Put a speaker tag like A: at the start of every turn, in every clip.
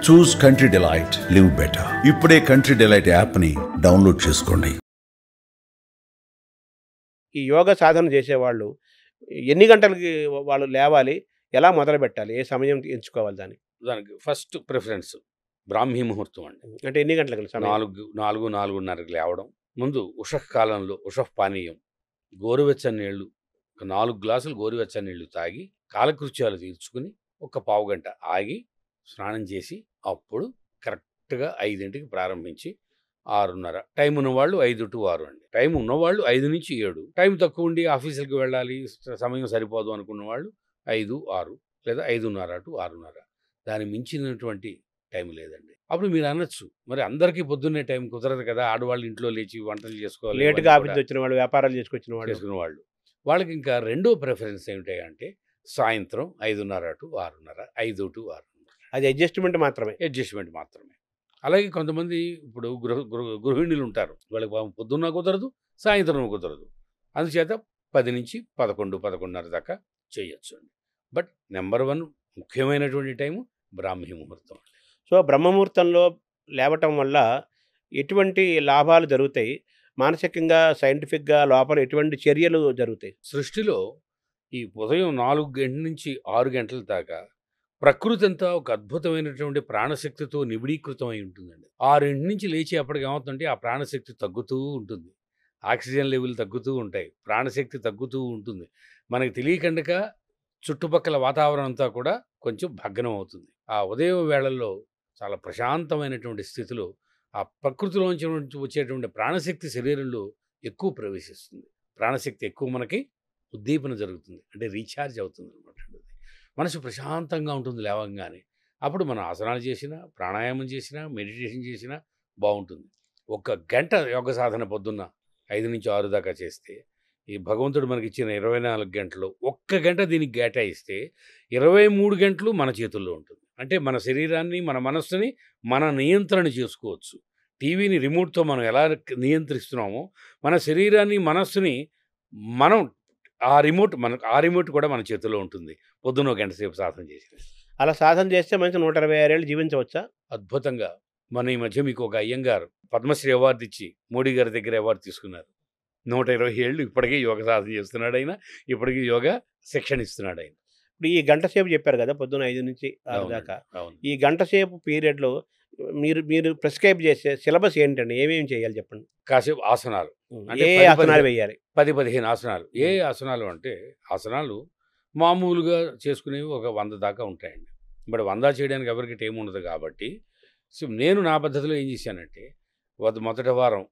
A: చూస్ country delight, live better. ఇప్పుడే country delight యాప్ని download చేసుకోండి.
B: ఈ యోగా సాధన చేసేవాళ్ళు ఎన్ని గంటలకి వాళ్ళు లేవాలి, ఎలా మొదలు పెట్టాలి, ఏ సమయం ఎంచుకోవాలి
C: దానికి ఫస్ట్ ప్రిఫరెన్స్ బ్రాహ్మీ ముహూర్తం అండి.
B: అంటే ఎన్ని గంటలకు సమయం?
C: 4-4:30కి లేవడం. ముందు ఉషః కాలంలో ఉషః పానీయం, గోరువెచ్చని నీళ్లు, ఒక 4 గ్లాసులు గోరువెచ్చని నీళ్లు తాగి కాలకృత్యాలు తీర్చుకుని ఒక పావుగంట ఆగి స్నానం చేసి అప్పుడు కరెక్ట్గా 5ంటికి ప్రారంభించి 6:30. టైం ఉన్నవాళ్ళు 5 to 6 అండి. టైం ఉన్నవాళ్ళు 5 నుంచి 7. టైం తక్కువ ఉండి ఆఫీసులకు వెళ్ళాలి, సమయం సరిపోదు అనుకున్న వాళ్ళు 5, 6 లేదా 5:30 to 6:30. దాని మించినటువంటి టైం లేదండి. అప్పుడు మీరు అనొచ్చు, మరి అందరికీ పొద్దున్నే టైం కుదరదు కదా, ఆడవాళ్ళు ఇంట్లో లేచి వంటలు చేసుకోవాలి,
B: లేటుగా ఆఫీస్ వచ్చిన వాళ్ళు, వ్యాపారాలు చేసుకొచ్చిన వాళ్ళు,
C: వాళ్ళకి ఇంకా రెండో ప్రిఫరెన్స్ ఏమిటంటే సాయంత్రం 5:30 to 6:30, 5 to 6.
B: అది అడ్జస్ట్మెంట్
C: మాత్రమే. అలాగే కొంతమంది ఇప్పుడు గృహిణులు ఉంటారు, వాళ్ళకి పొద్దున్న కుదరదు, సాయంత్రం కుదరదు. అందుచేత 10 నుంచి 11, 11:30 దాకా చేయొచ్చు అండి. బట్ నెంబర్ 1 ముఖ్యమైనటువంటి టైము బ్రాహ్మీ ముహూర్తం.
B: సో బ్రహ్మముహూర్తంలో లేవటం వల్ల ఎటువంటి లాభాలు జరుగుతాయి, మానసికంగా సైంటిఫిక్గా లోపల ఎటువంటి చర్యలు జరుగుతాయి?
C: సృష్టిలో ఈ ఉదయం 4 గంటల నుంచి 6 గంటల దాకా ప్రకృతి అంతా ఒక అద్భుతమైనటువంటి ప్రాణశక్తితో నిబిడీకృతమై ఉంటుందండి. 6 నుంచి లేచి అప్పటికి ఏమవుతుందంటే ఆ ప్రాణశక్తి తగ్గుతూ ఉంటుంది, ఆక్సిజన్ లెవెల్ తగ్గుతూ ఉంటాయి, ప్రాణశక్తి తగ్గుతూ ఉంటుంది. మనకి తెలియకుండా చుట్టుపక్కల వాతావరణం అంతా కూడా కొంచెం భగ్నం అవుతుంది. ఆ ఉదయం వేళల్లో చాలా ప్రశాంతమైనటువంటి స్థితిలో ఆ ప్రకృతిలోంచి వచ్చేటువంటి ప్రాణశక్తి శరీరంలో ఎక్కువ ప్రవేశిస్తుంది. ప్రాణశక్తి ఎక్కువ మనకి ఉద్దీపన జరుగుతుంది, అంటే రీఛార్జ్ అవుతుంది అనమాట. మనసు ప్రశాంతంగా ఉంటుంది లేవగానే. అప్పుడు మనం ఆసనాలు చేసినా, ప్రాణాయామం చేసినా, మెడిటేషన్ చేసినా బాగుంటుంది. 1 గంట యోగ సాధన పొద్దున్న 5 నుంచి 6 దాకా చేస్తే ఈ భగవంతుడు మనకి ఇచ్చిన 24 గంటలు 1 గంట దీనికి కేటాయిస్తే 23 గంటలు మన చేతుల్లో ఉంటుంది. అంటే మన శరీరాన్ని, మన మనస్సుని మన నియంత్రణ చేసుకోవచ్చు. టీవీని రిమోట్తో మనం ఎలా నియంత్రిస్తున్నామో మన శరీరాన్ని, మనస్సుని మనం ఆ రిమోట్ కూడా మన చేతిలో ఉంటుంది పొద్దున్న 1 గంట సేపు సాధన చేసి.
B: అలా సాధన చేస్తే మంచి 126 ఏళ్ళు జీవించవచ్చా?
C: అద్భుతంగా. మన ఈ మధ్య మీకు ఒక అయ్యంగారు పద్మశ్రీ అవార్డు ఇచ్చి మోడీ గారి దగ్గర అవార్డు తీసుకున్నారు. 120 ఏళ్ళు ఇప్పటికీ యోగ సాధన చేస్తున్నాడు ఆయన, ఇప్పటికీ యోగా శిక్షణ ఇస్తున్నాడు ఆయన.
B: ఇప్పుడు ఈ గంట సేపు చెప్పారు కదా, పొద్దున్న 5 నుంచి 6 దాకా. ఈ గంట సేపు పీరియడ్లో మీరు ప్రిస్క్రైబ్ చేసే సిలబస్ ఏంటండి? ఏమేమి చేయాలి చెప్పండి.
C: కాసేపు ఆసనాలు,
B: ఏ ఆసనాలు వేయాలి?
C: 10-15 ఆసనాలు. ఏ ఆసనాలు అంటే ఆసనాలు మామూలుగా చేసుకునేవి ఒక 100 దాకా ఉంటాయండి. బట్ 100 చేయడానికి ఎవరికి టైం ఉండదు కాబట్టి నేను నా పద్ధతిలో ఏం చేశానంటే మొదటి వారం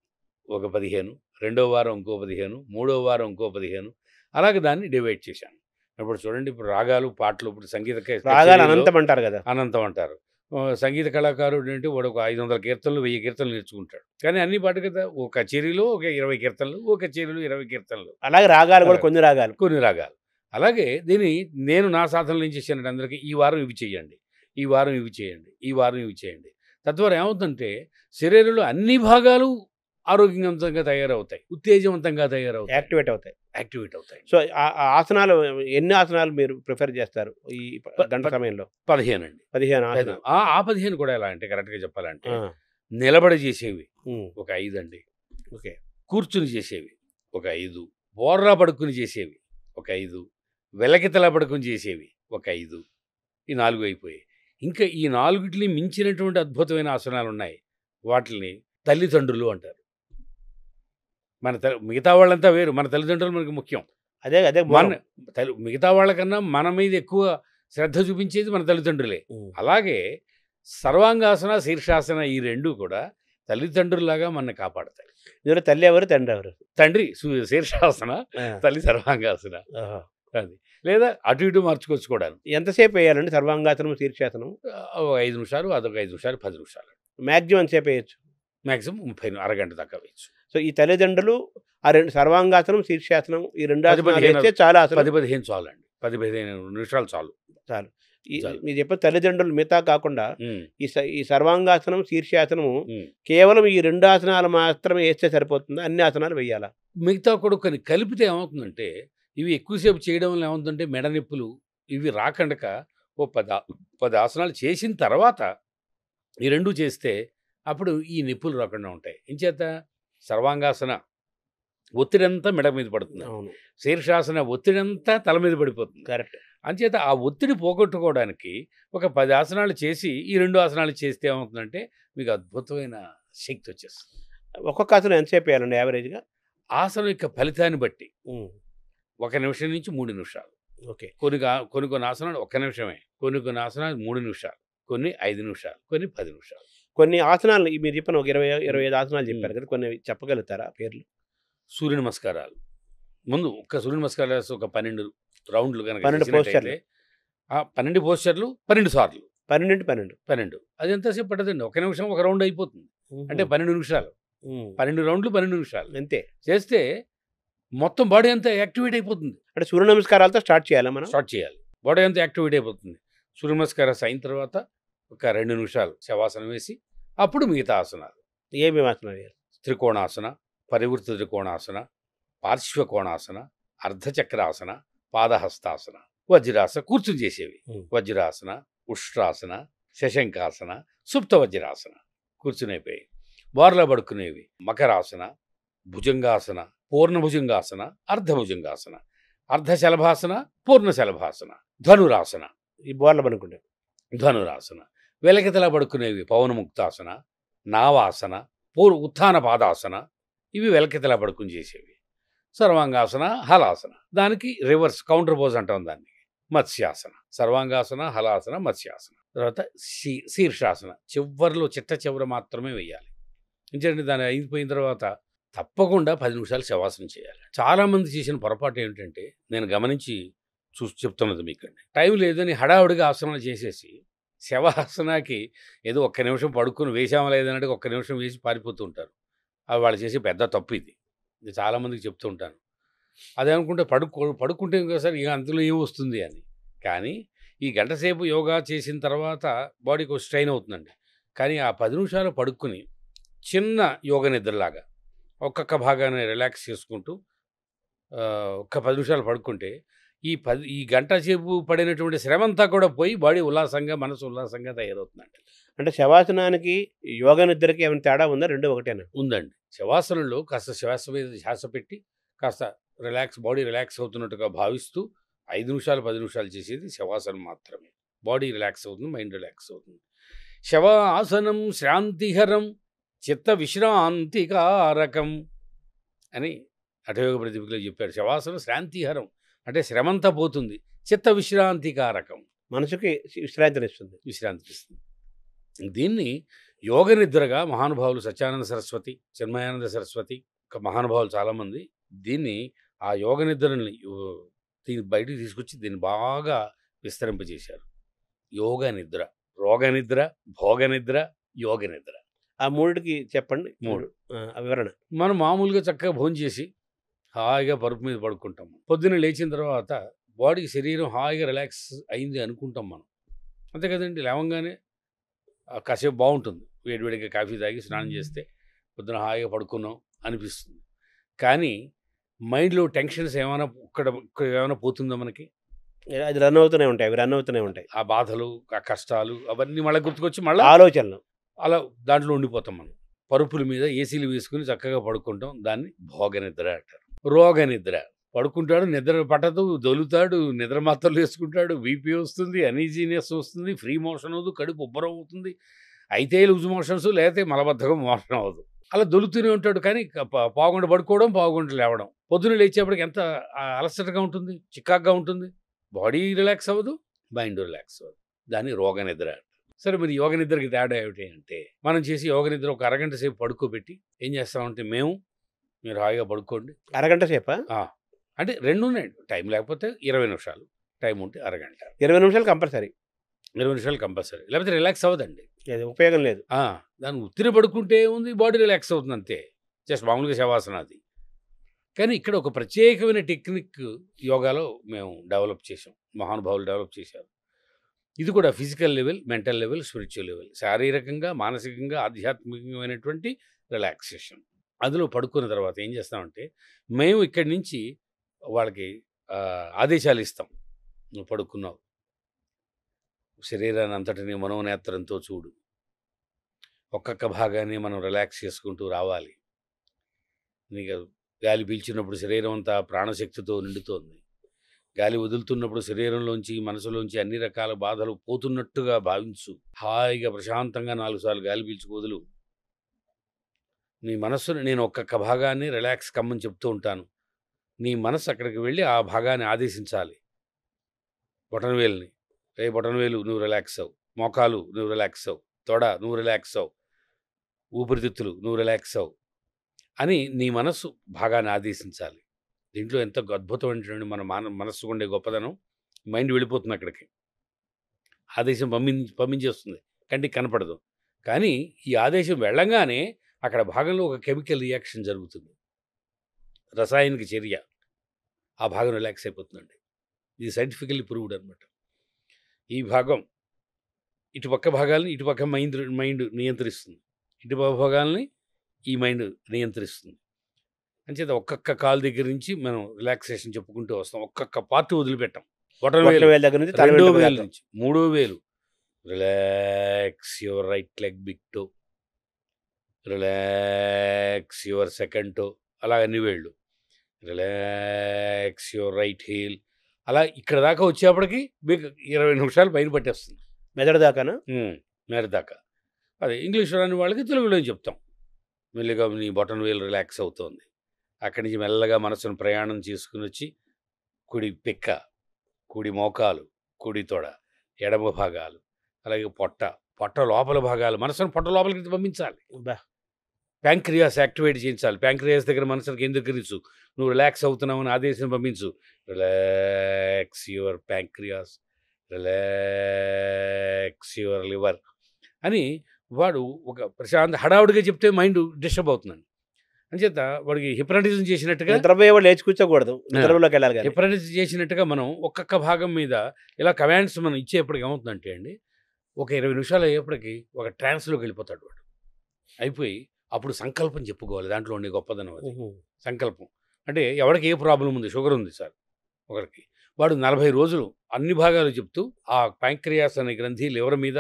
C: ఒక 15, రెండో వారం ఇంకో 15, మూడో వారం ఇంకో 15, అలాగే దాన్ని డివైడ్ చేశాను. ఇప్పుడు చూడండి, ఇప్పుడు రాగాలు, పాటలు, ఇప్పుడు
B: రాగాలు అనంతం అంటారు కదా,
C: అనంతం అంటారు. సంగీత కళాకారుడు అంటే వాడు ఒక 500 కీర్తనలు, 1000 కీర్తనలు నేర్చుకుంటాడు. కానీ అన్ని పాటు కదా, ఒక కచేరీలో ఒక 20 కీర్తనలు, ఒక కచేరీలో 20 కీర్తనలు.
B: అలాగే రాగాలు కూడా కొన్ని రాగాలు.
C: అలాగే దీన్ని నేను నా సాధనలు ఏం చేశానంటే అందరికీ ఈ వారం ఇవి చేయండి, ఈ వారం ఇవి చేయండి, ఈ వారం ఇవి చేయండి. తద్వారా ఏమవుతుందంటే శరీరంలో అన్ని భాగాలు ఆరోగ్యవంతంగా తయారవుతాయి, ఉత్తేజవంతంగా తయారవుతాయి, యాక్టివేట్ అవుతాయి.
B: సో ఆసనాలు ఎన్ని ఆసనాలు మీరు ప్రిఫర్ చేస్తారు ఈ గంట సమయంలో?
C: 15 అండి.
B: 15 ఆసనాలు.
C: ఆ 15 కూడా ఎలా అంటే కరెక్ట్గా చెప్పాలంటే నిలబడి చేసేవి ఒక 5 అండి,
B: ఓకే,
C: కూర్చుని చేసేవి ఒక 5, బోర్రా పడుకుని చేసేవి ఒక 5, వెలకితల పడుకుని చేసేవి ఒక 5. ఈ 4 అయిపోయాయి. ఇంకా ఈ 4టిని మించినటువంటి అద్భుతమైన ఆసనాలు ఉన్నాయి. వాటిని తల్లిదండ్రులు అంటారు. మిగతా వాళ్ళంతా వేరు, మన తల్లిదండ్రులు మనకి ముఖ్యం.
B: అదే
C: మిగతా వాళ్ళకన్నా మన మీద ఎక్కువ శ్రద్ధ చూపించేది మన తల్లిదండ్రులే. అలాగే సర్వాంగాసన, శీర్షాసన ఈ 2 కూడా తల్లిదండ్రులాగా మనల్ని కాపాడతాయి.
B: ఇందులో తల్లి ఎవరు, తండ్రి ఎవరు?
C: తండ్రి శీర్షాసన, తల్లి సర్వాంగాసన. అది లేదా అటు ఇటు మార్చుకోవచ్చు కూడా.
B: ఎంతసేపు వేయాలండి సర్వాంగాసనం, శీర్షాసనం?
C: 5 నిమిషాలు, అదొక 5 నిమిషాలు, 10 నిమిషాలు.
B: మ్యాక్సిమం ఎంతసేపు వేయచ్చు?
C: మ్యాక్సిమం 30, అరగంట దాకా వేయచ్చు.
B: సో ఈ తల్లిదండ్రులు ఆ 2 సర్వాంగాసనం, శీర్షాసనం ఈ 2 ఆసనాలు వేస్తే చాలా
C: 10-15 చాలు అండి, 10-15 నిమిషాలు చాలు.
B: మీరు చెప్పిన తల్లిదండ్రులు మిగతా కాకుండా ఈ సర్వాంగాసనం, శీర్షాసనము కేవలం ఈ 2 ఆసనాలు మాత్రమే వేస్తే సరిపోతుందా, అన్ని ఆసనాలు వేయాలా?
C: మిగతా కూడా కొన్ని కలిపితే ఏమవుతుందంటే ఇవి ఎక్కువసేపు చేయడం వల్ల ఏమవుతుందంటే మెడ నొప్పులు ఇవి రాకుండా ఓ 10 ఆసనాలు చేసిన తర్వాత ఈ 2 చేస్తే అప్పుడు ఈ నొప్పులు రాకుండా ఉంటాయి. ఇంచేత సర్వాంగాసన ఒత్తిడంతా మెడ మీద పడుతుంది.
B: అవును.
C: శీర్షాసన ఒత్తిడంతా తల మీద పడిపోతుంది.
B: కరెక్ట్.
C: అంచేత ఆ ఒత్తిడి పోగొట్టుకోవడానికి ఒక 10 ఆసనాలు చేసి ఈ 2 ఆసనాలు చేస్తే ఏమవుతుందంటే మీకు అద్భుతమైన శక్తి వచ్చేస్తుంది.
B: ఒక్కొక్క ఆసనం ఎంతసేపు వేయాలండి యావరేజ్‌గా?
C: ఆసనం యొక్క ఫలితాన్ని బట్టి
B: హ్మ్.
C: 1 నిమిషం నుంచి 3 నిమిషాలు.
B: ఓకే.
C: కొన్ని ఆసనాలు 1 నిమిషమే, కొన్ని ఆసనాలు 3 నిమిషాలు, కొన్ని 5 నిమిషాలు, కొన్ని 10 నిమిషాలు.
B: కొన్ని ఆసనాలు మీరు చెప్పిన ఒక 25 ఆసనాలు చెప్పారు కదా! కొన్ని చెప్పగలుగుతారా పేర్లు?
C: సూర్య నమస్కారాలు. ముందు ఒక్క సూర్య నమస్కారాలు వేసి ఒక 12 రౌండ్లు గనక
B: 12
C: చేసినట్టయితే 12 పోస్చర్లు 12 సార్లు.
B: 12
C: అది ఎంతసేపు పట్టదండి. 1 నిమిషం ఒక రౌండ్ అయిపోతుంది. అంటే 12 నిమిషాలు. 12 రౌండ్లు 12 నిమిషాలు.
B: అంతే.
C: చేస్తే మొత్తం బాడీ అంతా యాక్టివేట్ అయిపోతుంది.
B: అంటే సూర్య నమస్కారాలతో స్టార్ట్ చేయాలా మనం?
C: స్టార్ట్ చేయాలి. బాడీ అంతా యాక్టివేట్ అయిపోతుంది. సూర్య నమస్కారాలు అయిన తర్వాత ఒక 2 నిమిషాలు శవాసనం వేసి అప్పుడు మిగతా ఆసనాలు.
B: ఏమేమి ఆసనాలు వేయాలి?
C: త్రికోణాసన, పరివృత్త త్రికోణాసన, పార్శ్వకోణాసన, అర్ధచక్రాసన, పాదహస్తాసన, వజ్రాసన కూర్చుని చేసేవి. వజ్రాసన, ఉష్ట్రాసన, శశంకాసన, సుప్త వజ్రాసన కూర్చునైపోయి. బోర్లా పడుకునేవి మకరాసన, భుజంగాసన, పూర్ణభుజంగాసన, అర్ధభుజంగాసన, అర్ధశలభాసన, పూర్ణశలభాసన, ధనురాసన.
B: ఈ బోర్ల పడుకుంటే
C: ధనురాసన. వెలకితలా పడుకునేవి పవనముక్తాసన, నావాసన, ఉత్థాన పాదాసన. ఇవి వెలకితలా పడుకుని చేసేవి. సర్వాంగాసన, హలాసన. దానికి రివర్స్ కౌంటర్ పోజ్ అంటాం దాన్ని. మత్స్యాసన. సర్వాంగాసన, హలాసన, మత్స్యాసన. తర్వాత శీర్షాసన. చివర్లో చిట్ట మాత్రమే వేయాలి. ఎందుకంటే దాన్ని అయిపోయిన తర్వాత తప్పకుండా 10 నిమిషాలు శవాసనం చేయాలి. చాలామంది చేసిన పొరపాటు ఏమిటంటే నేను గమనించి చెప్తున్నది మీకండి. టైం లేదని హడావుడిగా ఆసనాలు చేసేసి శవాసనాకి ఏదో 1 నిమిషం పడుకుని వేసామా లేదన్నట్టు 1 నిమిషం వేసి పారిపోతూ ఉంటారు. అది వాళ్ళు చేసే పెద్ద తప్పు ఇది. ఇది చాలామందికి చెప్తూ ఉంటాను. అదేమనుకుంటే పడుకుంటే ఇంకోసారి ఇక అందులో ఏమొస్తుంది అని. కానీ ఈ గంట సేపు యోగా చేసిన తర్వాత బాడీకి ఒక స్ట్రెయిన్ అవుతుందండి. కానీ ఆ 10 నిమిషాలు పడుకుని చిన్న యోగ నిద్రలాగా ఒక్కొక్క భాగాన్ని రిలాక్స్ చేసుకుంటూ ఒక్క 10 నిమిషాలు పడుకుంటే ఈ గంట సేపు పడినటువంటి శ్రమంతా కూడా పోయి బాడీ ఉల్లాసంగా, మనసు ఉల్లాసంగా తయారవుతుందండి.
B: అంటే శవాసనానికి యోగ నిద్రకి ఏమైనా తేడా ఉందా? 2 ఒకటేనా?
C: ఉందండి. శవాసనంలో కాస్త శ్వాస మీద శ్వాస పెట్టి కాస్త బాడీ రిలాక్స్ అవుతున్నట్టుగా భావిస్తూ 5 నిమిషాలు 10 నిమిషాలు చేసేది శవాసనం మాత్రమే. బాడీ రిలాక్స్ అవుతుంది, మైండ్ రిలాక్స్ అవుతుంది. శవాసనం శ్రాంతిహరం చిత్త విశ్రాంతికారకం అని అటయోగ ప్రతిపదికలో చెప్పాడు. శవాసనం శ్రాంతిహరం అంటే శ్రమంతా పోతుంది, చిత్త విశ్రాంతికారకం
B: మనసుకి విశ్రాంతినిస్తుంది.
C: దీన్ని యోగ నిద్రగా మహానుభావులు సత్యానంద సరస్వతి, చిన్మయానంద సరస్వతి మహానుభావులు చాలామంది దీన్ని ఆ యోగ నిద్రని దీన్ని బయటికి తీసుకొచ్చి దీన్ని బాగా విస్తరింపజేశారు. యోగ నిద్ర, రోగ నిద్ర, భోగ నిద్ర, యోగ నిద్ర.
B: ఆ 3కి చెప్పండి.
C: 3
B: వివరణ.
C: మనం మామూలుగా చక్కగా భోంచేసి హాయిగా పరుపు మీద పడుకుంటాం. పొద్దున్న లేచిన తర్వాత బాడీ శరీరం హాయిగా రిలాక్స్ అయింది అనుకుంటాం మనం. అంతే కదండి. లేవంగానే కాసేపు బాగుంటుంది. వేడివేడిగా కాఫీ తాగి స్నానం చేస్తే పొద్దున హాయిగా పడుకున్నాం అనిపిస్తుంది. కానీ మైండ్లో టెన్షన్స్ ఏమైనా ఏమైనా పోతుందో మనకి?
B: అది రన్ అవుతూనే ఉంటాయి.
C: ఆ బాధలు, ఆ కష్టాలు అవన్నీ మళ్ళీ గుర్తుకొచ్చి మళ్ళీ
B: ఆలోచనలు
C: అలా దాంట్లో ఉండిపోతాం మనం. పరుపుల మీద ఏసీలు వేసుకుని చక్కగా పడుకుంటాం. దాన్ని భోగ నిద్ర అంటారు. రోగ నిద్ర. పడుకుంటాడు, నిద్ర పట్టదు, దొలుతాడు, నిద్ర మాత్రలు వేసుకుంటాడు, బీపీ వస్తుంది, అనీజీనెస్ వస్తుంది, ఫ్రీ మోషన్ అవ్వదు, కడుపు ఉబ్బరం అవుతుంది, అయితే లూజ్ మోషన్స్ లేకపోతే మలబద్ధకం మోషన్ అవ్వదు. అలా దొలుతూనే ఉంటాడు. కానీ పావుగంట పడుకోవడం, పావుగంట లేవడం. పొద్దున్న లేచేపటికి ఎంత అలసటగా ఉంటుంది, చికాగ్గా ఉంటుంది. బాడీ రిలాక్స్ అవ్వదు, మైండ్ రిలాక్స్ అవ్వదు. దాన్ని రోగ నిద్ర. సరే, మరి యోగ నిద్రకి తేడా ఏమిటి అంటే మనం చేసి యోగ నిద్ర ఒక అరగంట సేపు పడుకోబెట్టి ఏం చేస్తామంటే మీరు హాయిగా పడుకోండి.
B: అరగంట సేపా?
C: అంటే 2 ఉన్నాయండి. టైం లేకపోతే 20 నిమిషాలు, టైం ఉంటే అరగంట.
B: 20 నిమిషాలు కంపల్సరీ.
C: 20 నిమిషాలు కంపల్సరీ. లేకపోతే రిలాక్స్ అవ్వదండి.
B: ఉపయోగం లేదు.
C: దాన్ని ఉత్తిన పడుకుంటే ఉంది, బాడీ రిలాక్స్ అవుతుంది అంతే. జస్ట్ మామూలుగా శవాసన అది. కానీ ఇక్కడ ఒక ప్రత్యేకమైన టెక్నిక్ యోగాలో మేము డెవలప్ చేసాం, మహానుభావులు డెవలప్ చేశారు. ఇది కూడా physical level, mental level, spiritual level, శారీరకంగా, మానసికంగా, ఆధ్యాత్మికమైనటువంటి రిలాక్సేషన్. అందులో పడుకున్న తర్వాత ఏం చేస్తామంటే మేము ఇక్కడి నుంచి వాళ్ళకి ఆదేశాలు ఇస్తాం. నువ్వు పడుకున్నావు, శరీరాన్ని అంతటిని మనోనేత్రంతో చూడు, ఒక్కొక్క భాగాన్ని మనం రిలాక్స్ చేసుకుంటూ రావాలి. నీకు గాలి పీల్చినప్పుడు శరీరం అంతా ప్రాణశక్తితో నిండుతోంది. గాలి వదులుతున్నప్పుడు శరీరంలోంచి మనసులోంచి అన్ని రకాల బాధలు పోతున్నట్టుగా భావించు. హాయిగా ప్రశాంతంగా 4 సార్లు గాలి పీల్చి వదులు. నీ మనస్సుని నేను ఒక్కొక్క భాగాన్ని రిలాక్స్ కమ్మని చెప్తూ ఉంటాను. నీ మనస్సు అక్కడికి వెళ్ళి ఆ భాగాన్ని ఆదేశించాలి. బొటనవేలుని, రే బొటనవేలు నువ్వు రిలాక్స్ అవ్వు, మోకాలు నువ్వు రిలాక్స్ అవ్వు, తొడ నువ్వు రిలాక్స్ అవ్వు, ఊపిరితిత్తులు నువ్వు రిలాక్స్ అవ్వు అని నీ మనస్సు భాగాన్ని ఆదేశించాలి. దీంట్లో ఎంత అద్భుతమైనటువంటి మన మనస్సు ఉండే గొప్పదనం. మైండ్ వెళ్ళిపోతుంది అక్కడికి, ఆదేశం పంపించేస్తుంది, కంటికి కనపడదు. కానీ ఈ ఆదేశం వెళ్ళంగానే అక్కడ భాగంలో ఒక కెమికల్ రియాక్షన్ జరుగుతుంది, రసాయనిక చర్య. ఆ భాగం రిలాక్స్ అయిపోతుందండి. ఇది సైంటిఫికల్లీ ప్రూవ్డ్ అనమాట. ఈ భాగం ఇటుపక్క భాగాల్ని ఇటుపక్క మైండ్ నియంత్రిస్తుంది, ఇటుపక్క భాగాల్ని ఈ మైండ్ నియంత్రిస్తుంది. అంచేత ఒక్కొక్క కాలు దగ్గర నుంచి మనం రిలాక్సేషన్ చెప్పుకుంటూ వస్తాం. ఒక్కొక్క పార్ట్ వదిలిపెట్టాం.
B: బొటనవేలు దగ్గర నుంచి తల
C: 2వ
B: వెంట్రుక
C: వేలు
B: దాకా.
C: నుంచి 3వ వేలు, relax your right leg big toe, relax your second toe, అలా అన్ని వేళ్ళు, రిలాక్స్ యువర్ రైట్ హీల్. అలా ఇక్కడ దాకా వచ్చేప్పటికి మీకు 20 నిమిషాలు పైన పట్టేస్తుంది.
B: మెదడు దాకానా?
C: మేర దాకా. అదే ఇంగ్లీష్ రాని వాళ్ళకి తెలుగులో చెప్తాం. మెల్లిగా నీ బొటన్ వేలు రిలాక్స్ అవుతోంది. అక్కడి నుంచి మెల్లగా మనసును ప్రయాణం చేసుకుని వచ్చి కుడి పిక్క, కుడి మోకాలు, కుడి తొడ, ఎడమ భాగాలు, అలాగే పొట్ట లోపల భాగాలు, మనసును పొట్ట లోపలికి పంపించాలి.
B: బా.
C: ప్యాంక్రియాస్ యాక్టివేట్ చేయించాలి. ప్యాంక్రియాస్ దగ్గర మనసును కేంద్రీకరించు. నువ్వు రిలాక్స్ అవుతున్నావు అని ఆదేశం పంపించు. Relax your pancreas, relax your liver అని వాడు ఒక ప్రశాంత హడావుడిగా చెప్తే మైండ్ డిస్టర్బ్ అవుతుందండి. అంచేత వాడికి హిప్నటిజం చేసినట్టుగా,
B: నిద్రపోయేవాళ్ళు లేచి కూర్చోకూడదు, నిద్రలోకి వెళ్ళాలి.
C: హిప్నటిజం చేసినట్టుగా మనం ఒక్కొక్క భాగం మీద ఇలా కమాండ్స్ మనం ఇచ్చేప్పటికి ఏమవుతుందంటే అండి, ఒక 20 నిమిషాలు అయ్యేప్పటికి ఒక ట్రాన్స్లోకి వెళ్ళిపోతాడు వాడు. అయిపోయి అప్పుడు సంకల్పం చెప్పుకోవాలి. దాంట్లో ఉండే గొప్పదనం అది. సంకల్పం అంటే ఎవరికి ఏ ప్రాబ్లం ఉంది, షుగర్ ఉంది సార్ ఒకరికి, వాడు 40 రోజులు అన్ని భాగాలు చెప్తూ ఆ ప్యాంక్రియాస్ అనే గ్రంథి లివర్ మీద,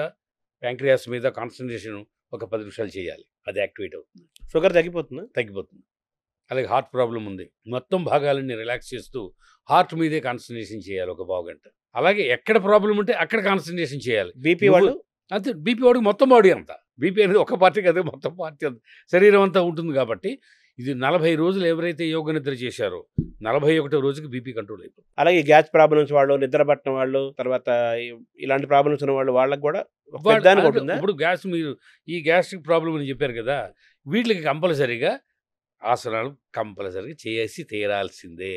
C: ప్యాంక్రియాస్ మీద కాన్సన్ట్రేషన్ ఒక 10 నిమిషాలు చేయాలి. అది యాక్టివేట్ అవుతుంది,
B: షుగర్ తగ్గిపోతుందా?
C: తగ్గిపోతుంది. అలాగే హార్ట్ ప్రాబ్లం ఉంది, మొత్తం భాగాలన్నీ రిలాక్స్ చేస్తూ హార్ట్ మీదే కాన్సన్ట్రేషన్ చేయాలి ఒక పావు గంట. అలాగే ఎక్కడ ప్రాబ్లం ఉంటే అక్కడ కాన్సన్ట్రేషన్ చేయాలి.
B: బీపీ వాళ్ళు
C: అంతే, బీపీ వాడికి మొత్తం బాడీ అంతా. బీపీ అనేది ఒక పార్టీ కదా, మొత్తం పార్టీ అంతా, శరీరం అంతా ఉంటుంది. కాబట్టి ఇది 40 రోజులు ఎవరైతే యోగ నిద్ర చేశారో 41వ రోజుకి బీపీ కంట్రోల్ అయిపోతుంది.
B: అలాగే గ్యాస్ ప్రాబ్లమ్స్ వాళ్ళు, నిద్ర పట్టడం వాళ్ళు, తర్వాత ఇలాంటి ప్రాబ్లమ్స్ ఉన్న వాళ్ళు, వాళ్ళకి కూడా
C: ఇప్పుడు గ్యాస్, మీరు ఈ గ్యాస్ట్రిక్ ప్రాబ్లం అని చెప్పారు కదా, వీటికి కంపల్సరీగా ఆసనాలు కంపల్సరీగా చేసి తీరాల్సిందే.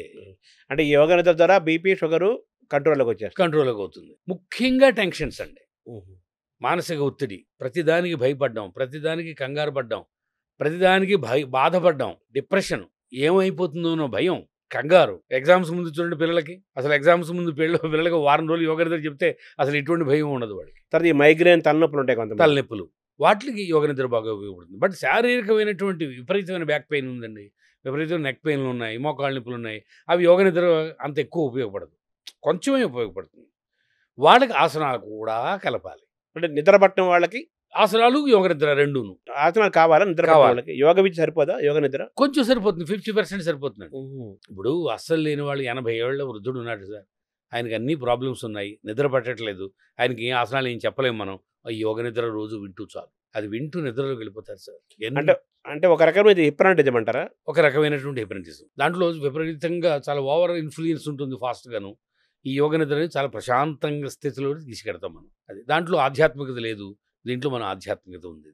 B: అంటే ఈ యోగ నిద్ర ద్వారా బీపీ, షుగరు కంట్రోల్లోకి వచ్చేస్తారు,
C: కంట్రోల్లోకి అవుతుంది. ముఖ్యంగా టెన్షన్స్ అండి, మానసిక ఒత్తిడి, ప్రతిదానికి భయపడ్డాం, ప్రతిదానికి కంగారు పడ్డాం, ప్రతిదానికి బాధపడ్డాం, డిప్రెషన్, ఏమైపోతుందోనో భయం, కంగారు. ఎగ్జామ్స్ ముందు చూడండి పిల్లలకి, అసలు ఎగ్జామ్స్ ముందు పిల్లలకి వారం రోజులు యోగ నిద్ర చెప్తే అసలు ఎటువంటి భయం ఉండదు వాడికి.
B: తర్వాత ఈ మైగ్రేన్, తలనొప్పులు ఉంటాయి, కొంత
C: తలనొప్పులు, వాటికి యోగ నిద్ర బాగా ఉపయోగపడుతుంది. బట్ శారీరకమైనటువంటి విపరీతమైన బ్యాక్ పెయిన్ ఉందండి, విపరీతమైన నెక్ పెయిన్లు ఉన్నాయి, మోకాళ్ళ నొప్పులు ఉన్నాయి, అవి యోగ నిద్ర అంత ఎక్కువ ఉపయోగపడదు, కొంచెమే ఉపయోగపడుతుంది. వాళ్ళకి ఆసనాలు కూడా కలపాలి. అంటే
B: నిద్ర పట్టడం వాళ్ళకి
C: ఆసనాలు, యోగ నిద్ర రెండును.
B: ఆసనాలు కావాలా? నిద్ర కావాలి. యోగ విద్య సరిపోదా? యోగ నిద్ర
C: కొంచెం సరిపోతుంది, 50% సరిపోతుంది. ఇప్పుడు అస్సలు లేని వాళ్ళు 80 ఏళ్ళ వృద్ధుడు ఉన్నాడు సార్, ఆయనకి అన్ని ప్రాబ్లమ్స్ ఉన్నాయి, నిద్ర పట్టట్లేదు, ఆయనకి ఏం ఆసనాలు ఏం చెప్పలేము మనం. ఈ యోగ నిద్ర రోజు వింటూ చాలు, అది వింటూ నిద్రలోకి వెళ్ళిపోతారు సార్. అంటే ఒక రకమైన హిప్నాటిజం అంటారా? ఒక రకమైనటువంటి హిప్నాటిజం. దాంట్లో విపరీతంగా చాలా ఓవర్ ఇన్ఫ్లుయెన్స్ ఉంటుంది, ఫాస్ట్గాను. ఈ యోగ నిద్రని చాలా ప్రశాంతంగా స్థితిలో తీసుకెడతాం మనం. అది దాంట్లో ఆధ్యాత్మికత లేదు, దీంట్లో మన ఆధ్యాత్మికత ఉంది.